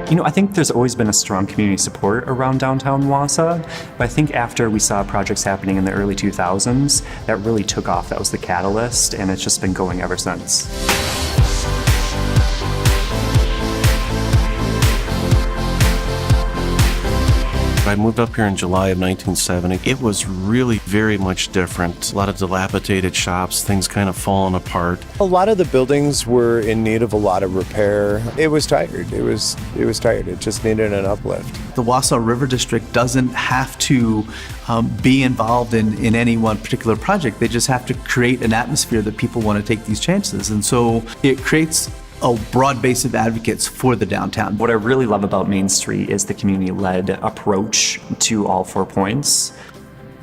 I think there's always been a strong community support around downtown Wausau, but I think after we saw projects happening in the early 2000s, that really took off. That was the catalyst, and it's just been going ever since. I moved up here in July of 1970. It was really very much different. A lot of dilapidated shops, things kind of falling apart. A lot of the buildings were in need of a lot of repair. It was tired. It was tired. It just needed an uplift. The Wausau River District doesn't have to be involved in any one particular project. They just have to create an atmosphere that people want to take these chances. And so it creates a broad base of advocates for the downtown. What I really love about Main Street is the community-led approach to all 4 points.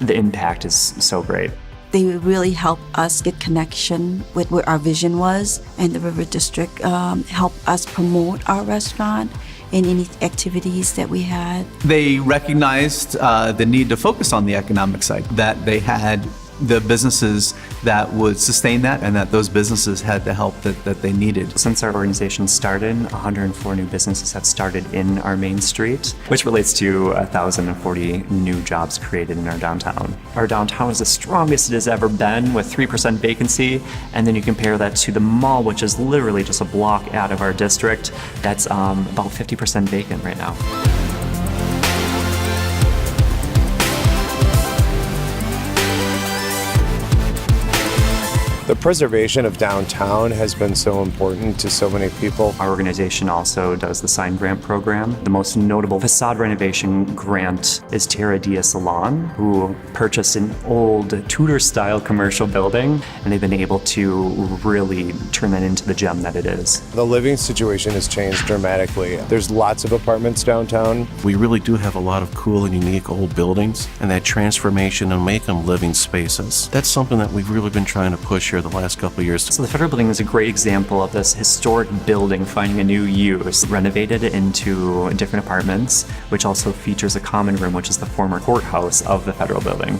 The impact is so great. They really help us get connection with what our vision was, and the River District helped us promote our restaurant and any activities that we had. They recognized the need to focus on the economic side, that they had the businesses that would sustain that, and that those businesses had the help that they needed. Since our organization started, 104 new businesses have started in our Main Street, which relates to 1,040 new jobs created in our downtown. Our downtown is the strongest it has ever been, with 3% vacancy, and then you compare that to the mall, which is literally just a block out of our district. That's about 50% vacant right now. The preservation of downtown has been so important to so many people. Our organization also does the sign grant program. The most notable facade renovation grant is Terra Dia Salon, who purchased an old Tudor-style commercial building, and they've been able to really turn that into the gem that it is. The living situation has changed dramatically. There's lots of apartments downtown. We really do have a lot of cool and unique old buildings, and that transformation and make them living spaces. That's something that we've really been trying to push here the last couple of years. So the Federal Building is a great example of this historic building finding a new use, renovated into different apartments, which also features a common room, which is the former courthouse of the Federal Building.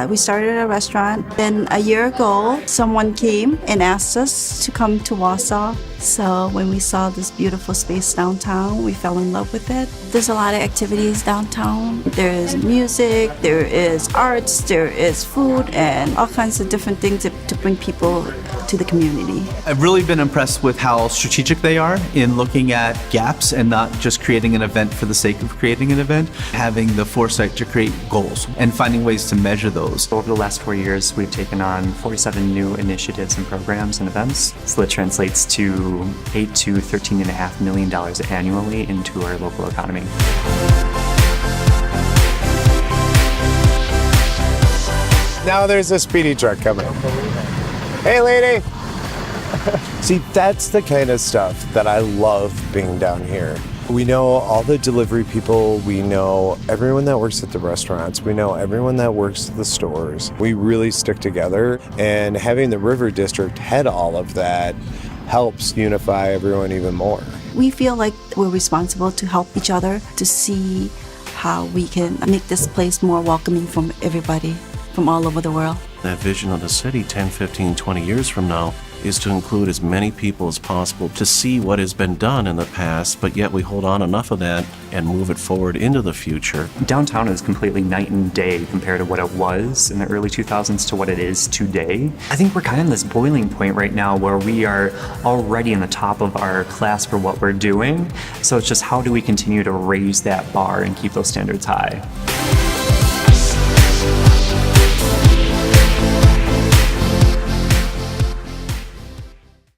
We started a restaurant. Then a year ago, someone came and asked us to come to Wausau. So when we saw this beautiful space downtown, we fell in love with it. There's a lot of activities downtown. There is music, there is arts, there is food, and all kinds of different things to bring people to the community. I've really been impressed with how strategic they are in looking at gaps and not just creating an event for the sake of creating an event, having the foresight to create goals and finding ways to measure those. Over the last 4 years, we've taken on 47 new initiatives and programs and events. So that translates to $8 to $13.5 million annually into our local economy. Now there's a speedy truck coming. Hey, lady! See, that's the kind of stuff that I love being down here. We know all the delivery people, we know everyone that works at the restaurants, we know everyone that works at the stores. We really stick together, and having the River District head all of that helps unify everyone even more. We feel like we're responsible to help each other to see how we can make this place more welcoming from everybody from all over the world. That vision of the city 10, 15, 20 years from now is to include as many people as possible to see what has been done in the past, but yet we hold on enough of that and move it forward into the future. Downtown is completely night and day compared to what it was in the early 2000s to what it is today. I think we're kind of in this boiling point right now where we are already in the top of our class for what we're doing. So it's just how do we continue to raise that bar and keep those standards high?